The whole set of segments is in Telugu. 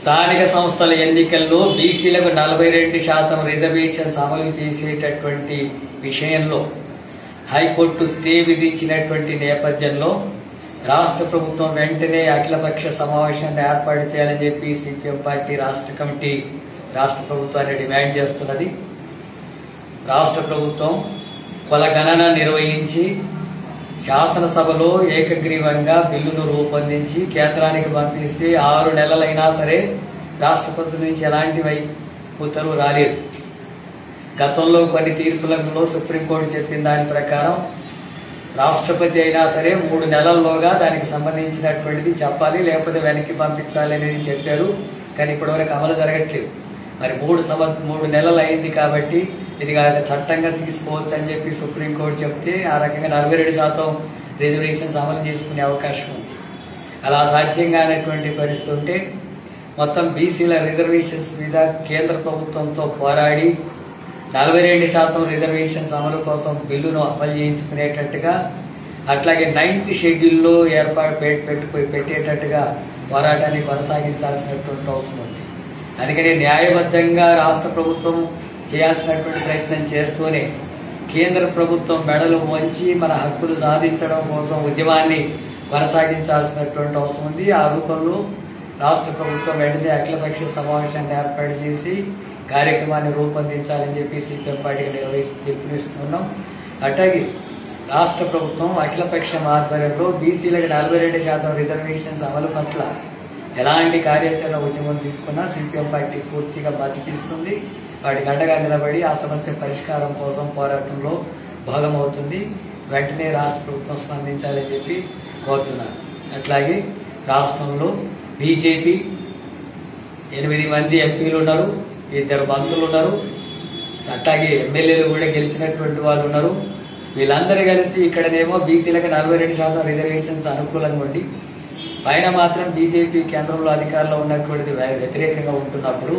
స్థానిక సంస్థల ఎన్నికల్లో బీసీలకు 42% రిజర్వేషన్స్ అమలు చేసేటటువంటి విషయంలో హైకోర్టు స్టే విధించినటువంటి నేపథ్యంలో రాష్ట్ర ప్రభుత్వం వెంటనే అఖిలపక్ష సమావేశాన్ని ఏర్పాటు చేయాలని చెప్పి సిపిఎం పార్టీ రాష్ట్ర కమిటీ రాష్ట్ర ప్రభుత్వాన్ని డిమాండ్ చేస్తున్నది. రాష్ట్ర ప్రభుత్వం కులగణన నిర్వహించి శాసనసభలో ఏకగ్రీవంగా బిల్లును రూపొందించి కేంద్రానికి పంపిస్తే 6 నెలలైనా సరే రాష్ట్రపతి నుంచి ఎలాంటి ఉత్తర్వు రాలేదు. గతంలో కొన్ని తీర్పులలో సుప్రీంకోర్టు చెప్పిన దాని ప్రకారం రాష్ట్రపతి అయినా సరే 3 నెలల్లోగా దానికి సంబంధించినటువంటిది చెప్పాలి, లేకపోతే వెనక్కి పంపించాలి అనేది చెప్పారు. కానీ ఇప్పటివరకు అమలు జరగట్లేదు. మరి 3 నెలలు అయింది కాబట్టి ఇది చట్టంగా తీసుకోవచ్చు అని చెప్పి సుప్రీంకోర్టు చెప్తే ఆ రకంగా 42% రిజర్వేషన్స్ అమలు చేసుకునే అవకాశం ఉంది. అలా సాధ్యం కానటువంటి పరిస్థితి ఉంటే మొత్తం బీసీల రిజర్వేషన్స్ మీద కేంద్ర ప్రభుత్వంతో పోరాడి 42% రిజర్వేషన్స్ అమలు కోసం బిల్లును అమలు చేయించుకునేటట్టుగా, అట్లాగే 9th షెడ్యూల్లో పెట్టేటట్టుగా పోరాటాన్ని కొనసాగించాల్సినటువంటి అవసరం ఉంది. అందుకని న్యాయబద్ధంగా రాష్ట్ర ప్రభుత్వం చేయాల్సినటువంటి ప్రయత్నం చేస్తూనే కేంద్ర ప్రభుత్వం మెడలు వంచి మన హక్కులు సాధించడం కోసం ఉద్యమాన్ని కొనసాగించాల్సినటువంటి అవసరం ఉంది. ఆ రూపంలో రాష్ట్ర ప్రభుత్వం వెంటనే అఖిలపక్ష సమావేశాన్ని ఏర్పాటు చేసి కార్యక్రమాన్ని రూపొందించాలని చెప్పి సిపిఎం పార్టీకి పిలుపునిస్తున్నాం. అట్లాగే రాష్ట్ర ప్రభుత్వం అఖిలపక్షం ఆధ్వర్యంలో బీసీలకు 42% రిజర్వేషన్స్ అమలు పట్ల ఎలాంటి కార్యాచరణ ఉద్యమం తీసుకున్నా సిపిఎం పార్టీ పూర్తిగా మద్దతిస్తుంది. వాటికి అండగా నిలబడి ఆ సమస్య పరిష్కారం కోసం పోరాటంలో భాగమవుతుంది. వెంటనే రాష్ట్ర ప్రభుత్వం స్పందించాలని చెప్పి కోరుతున్నారు. అట్లాగే రాష్ట్రంలో బీజేపీ 8 మంది ఎంపీలు ఉన్నారు, 2 మంత్రులు ఉన్నారు, అట్లాగే ఎమ్మెల్యేలు కూడా గెలిచినటువంటి వాళ్ళు ఉన్నారు. వీళ్ళందరూ కలిసి ఇక్కడనేమో బీసీలకు 42% రిజర్వేషన్స్ అనుకూలంగా ఉండి పైన మాత్రం బీజేపీ కేంద్రంలో అధికారంలో ఉన్నటువంటిది వ్యతిరేకంగా ఉంటున్నప్పుడు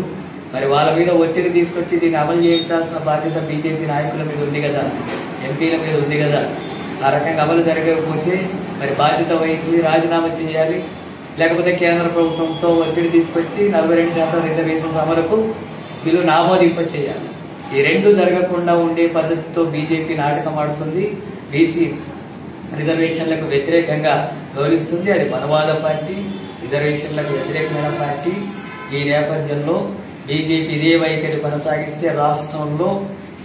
మరి వాళ్ళ మీద ఒత్తిడి తీసుకొచ్చి దీన్ని అమలు చేయించాల్సిన బాధ్యత బీజేపీ నాయకుల మీద ఉంది కదా, ఎంపీల మీద ఉంది కదా. ఆ రకంగా అమలు జరగకపోతే మరి బాధ్యత వహించి రాజీనామా చేయాలి, లేకపోతే కేంద్ర ప్రభుత్వంతో ఒత్తిడి తీసుకొచ్చి 42% రిజర్వేషన్స్ అమలుకు బిల్లు ఆమోదింప చేయాలి. ఈ రెండు జరగకుండా ఉండే పద్ధతితో బీజేపీ నాటకం ఆడుతుంది. బీసీ రిజర్వేషన్లకు వ్యతిరేకంగా వ్యవహరిస్తుంది. అది మనవాద పార్టీ, రిజర్వేషన్లకు వ్యతిరేకమైన పార్టీ. ఈ నేపథ్యంలో బీజేపీ ఇదే వైఖరి కొనసాగిస్తే రాష్ట్రంలో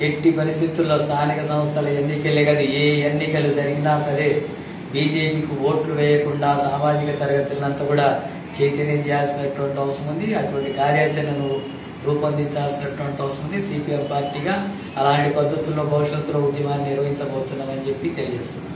ఎట్టి పరిస్థితుల్లో స్థానిక సంస్థల ఎన్నికలే కాదు, ఏ ఎన్నికలు జరిగినా సరే బీజేపీకి ఓట్లు వేయకుండా సామాజిక తరగతులంతా కూడా చైతన్యం చేయాల్సినటువంటి అవసరం ఉంది. అటువంటి కార్యాచరణను రూపొందించాల్సినటువంటి అవసరం ఉంది. సిపిఎం పార్టీగా అలాంటి పద్ధతుల్లో భవిష్యత్తులో ఉద్యమాన్ని నిర్వహించబోతున్నామని చెప్పి తెలియజేస్తున్నాం.